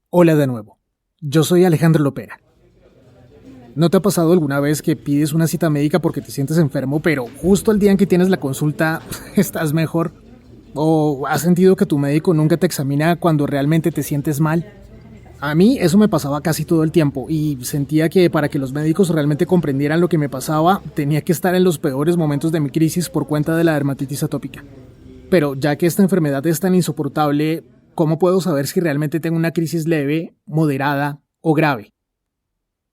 Hola de nuevo, yo soy Alejandro Lopera. ¿No te ha pasado alguna vez que pides una cita médica porque te sientes enfermo, pero justo el día en que tienes la consulta estás mejor? ¿O has sentido que tu médico nunca te examina cuando realmente te sientes mal? A mí eso me pasaba casi todo el tiempo y sentía que para que los médicos realmente comprendieran lo que me pasaba, tenía que estar en los peores momentos de mi crisis por cuenta de la dermatitis atópica. Pero ya que esta enfermedad es tan insoportable, ¿cómo puedo saber si realmente tengo una crisis leve, moderada o grave?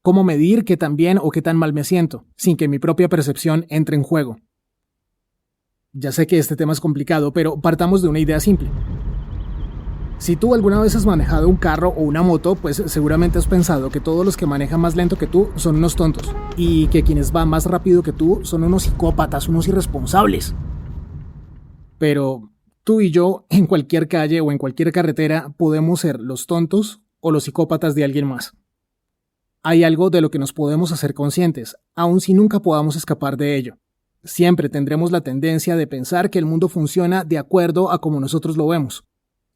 ¿Cómo medir qué tan bien o qué tan mal me siento, sin que mi propia percepción entre en juego? Ya sé que este tema es complicado, pero partamos de una idea simple. Si tú alguna vez has manejado un carro o una moto, pues seguramente has pensado que todos los que manejan más lento que tú son unos tontos, y que quienes van más rápido que tú son unos psicópatas, unos irresponsables. Pero tú y yo, en cualquier calle o en cualquier carretera, podemos ser los tontos o los psicópatas de alguien más. Hay algo de lo que nos podemos hacer conscientes, aun si nunca podamos escapar de ello. Siempre tendremos la tendencia de pensar que el mundo funciona de acuerdo a como nosotros lo vemos.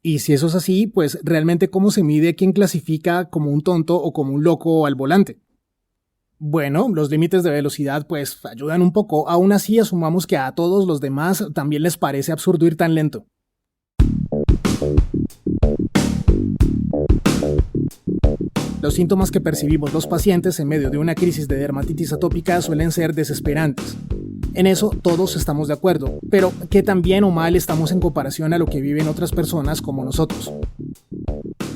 Y si eso es así, pues realmente ¿cómo se mide quién clasifica como un tonto o como un loco al volante? Bueno, los límites de velocidad pues ayudan un poco, aún así asumamos que a todos los demás también les parece absurdo ir tan lento. Los síntomas que percibimos los pacientes en medio de una crisis de dermatitis atópica suelen ser desesperantes. En eso todos estamos de acuerdo, pero ¿qué tan bien o mal estamos en comparación a lo que viven otras personas como nosotros?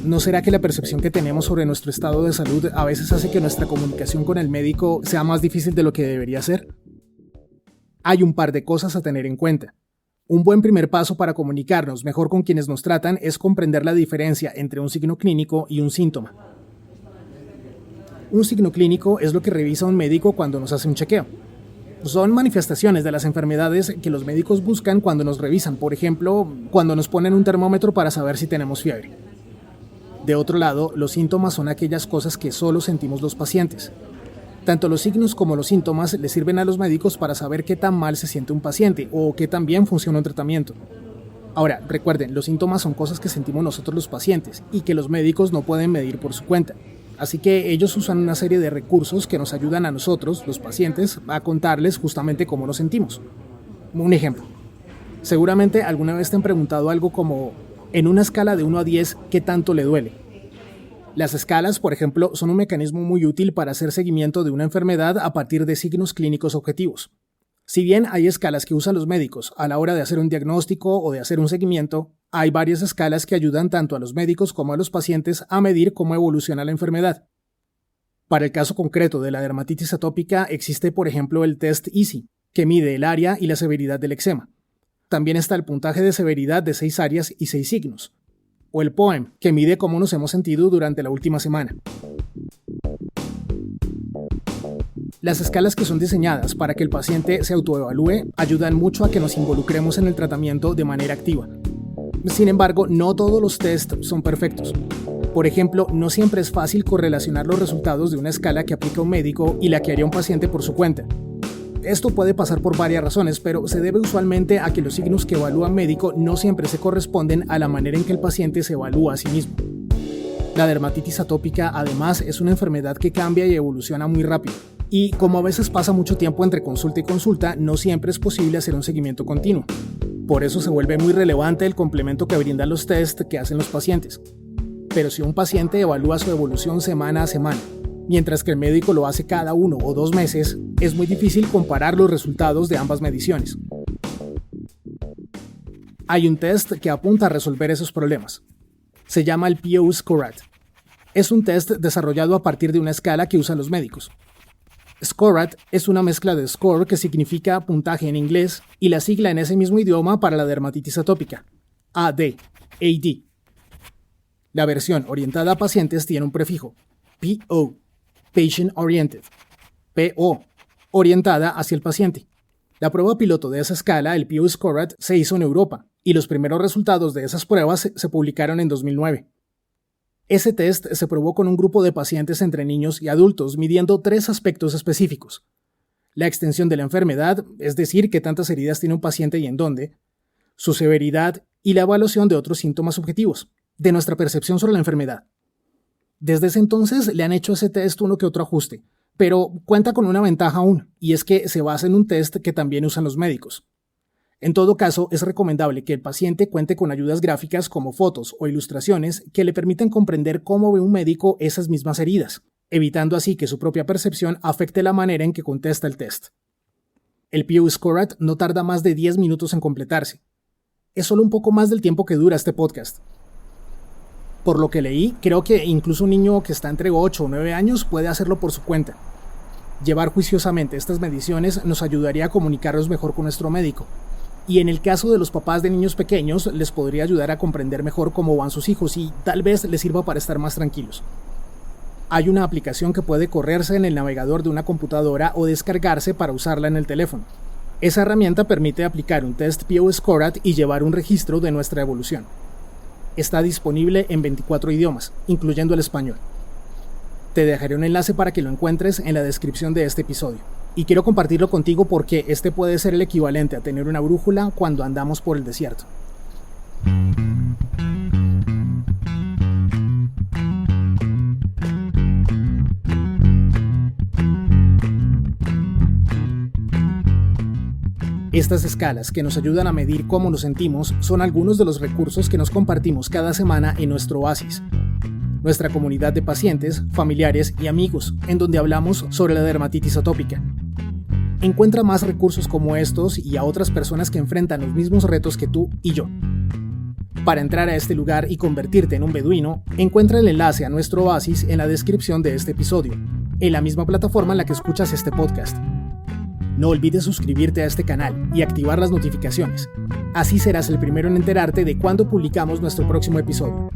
¿No será que la percepción que tenemos sobre nuestro estado de salud a veces hace que nuestra comunicación con el médico sea más difícil de lo que debería ser? Hay un par de cosas a tener en cuenta. Un buen primer paso para comunicarnos mejor con quienes nos tratan es comprender la diferencia entre un signo clínico y un síntoma. Un signo clínico es lo que revisa un médico cuando nos hace un chequeo. Son manifestaciones de las enfermedades que los médicos buscan cuando nos revisan, por ejemplo, cuando nos ponen un termómetro para saber si tenemos fiebre. De otro lado, los síntomas son aquellas cosas que solo sentimos los pacientes. Tanto los signos como los síntomas le sirven a los médicos para saber qué tan mal se siente un paciente o qué tan bien funciona un tratamiento. Ahora, recuerden, los síntomas son cosas que sentimos nosotros los pacientes y que los médicos no pueden medir por su cuenta. Así que ellos usan una serie de recursos que nos ayudan a nosotros, los pacientes, a contarles justamente cómo nos sentimos. Un ejemplo. Seguramente alguna vez te han preguntado algo como, en una escala de 1 a 10, ¿qué tanto le duele? Las escalas, por ejemplo, son un mecanismo muy útil para hacer seguimiento de una enfermedad a partir de signos clínicos objetivos. Si bien hay escalas que usan los médicos a la hora de hacer un diagnóstico o de hacer un seguimiento, hay varias escalas que ayudan tanto a los médicos como a los pacientes a medir cómo evoluciona la enfermedad. Para el caso concreto de la dermatitis atópica existe, por ejemplo, el test EASI, que mide el área y la severidad del eczema. También está el puntaje de severidad de 6 áreas y 6 signos, o el POEM, que mide cómo nos hemos sentido durante la última semana. Las escalas que son diseñadas para que el paciente se autoevalúe ayudan mucho a que nos involucremos en el tratamiento de manera activa. Sin embargo, no todos los tests son perfectos. Por ejemplo, no siempre es fácil correlacionar los resultados de una escala que aplica un médico y la que haría un paciente por su cuenta. Esto puede pasar por varias razones, pero se debe usualmente a que los signos que evalúa un médico no siempre se corresponden a la manera en que el paciente se evalúa a sí mismo. La dermatitis atópica, además, es una enfermedad que cambia y evoluciona muy rápido. Y como a veces pasa mucho tiempo entre consulta y consulta, no siempre es posible hacer un seguimiento continuo. Por eso se vuelve muy relevante el complemento que brindan los test que hacen los pacientes. Pero si un paciente evalúa su evolución semana a semana, mientras que el médico lo hace cada 1 o 2 meses, es muy difícil comparar los resultados de ambas mediciones. Hay un test que apunta a resolver esos problemas. Se llama el PO-SCORAT. Es un test desarrollado a partir de una escala que usan los médicos. SCORAT es una mezcla de score, que significa puntaje en inglés, y la sigla en ese mismo idioma para la dermatitis atópica, AD. La versión orientada a pacientes tiene un prefijo, PO, Patient Oriented, PO, orientada hacia el paciente. La prueba piloto de esa escala, el PO-SCORAT, se hizo en Europa, y los primeros resultados de esas pruebas se publicaron en 2009. Ese test se probó con un grupo de pacientes entre niños y adultos, midiendo 3 aspectos específicos: la extensión de la enfermedad, es decir, qué tantas heridas tiene un paciente y en dónde, su severidad y la evaluación de otros síntomas subjetivos, de nuestra percepción sobre la enfermedad. Desde ese entonces le han hecho a ese test uno que otro ajuste, pero cuenta con una ventaja aún, y es que se basa en un test que también usan los médicos. En todo caso, es recomendable que el paciente cuente con ayudas gráficas como fotos o ilustraciones que le permitan comprender cómo ve un médico esas mismas heridas, evitando así que su propia percepción afecte la manera en que contesta el test. El PO-Scorat no tarda más de 10 minutos en completarse. Es solo un poco más del tiempo que dura este podcast. Por lo que leí, creo que incluso un niño que está entre 8 o 9 años puede hacerlo por su cuenta. Llevar juiciosamente estas mediciones nos ayudaría a comunicarnos mejor con nuestro médico. Y en el caso de los papás de niños pequeños, les podría ayudar a comprender mejor cómo van sus hijos y tal vez les sirva para estar más tranquilos. Hay una aplicación que puede correrse en el navegador de una computadora o descargarse para usarla en el teléfono. Esa herramienta permite aplicar un test PO-Scorat y llevar un registro de nuestra evolución. Está disponible en 24 idiomas, incluyendo el español. Te dejaré un enlace para que lo encuentres en la descripción de este episodio. Y quiero compartirlo contigo porque este puede ser el equivalente a tener una brújula cuando andamos por el desierto. Estas escalas que nos ayudan a medir cómo nos sentimos son algunos de los recursos que nos compartimos cada semana en nuestro Oasis, nuestra comunidad de pacientes, familiares y amigos, en donde hablamos sobre la dermatitis atópica. Encuentra más recursos como estos y a otras personas que enfrentan los mismos retos que tú y yo. Para entrar a este lugar y convertirte en un beduino, encuentra el enlace a nuestro Oasis en la descripción de este episodio, en la misma plataforma en la que escuchas este podcast. No olvides suscribirte a este canal y activar las notificaciones. Así serás el primero en enterarte de cuándo publicamos nuestro próximo episodio.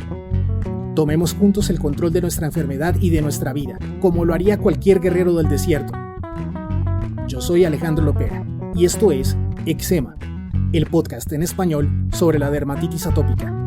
Tomemos juntos el control de nuestra enfermedad y de nuestra vida, como lo haría cualquier guerrero del desierto. Yo soy Alejandro Lopera y esto es Eczema, el podcast en español sobre la dermatitis atópica.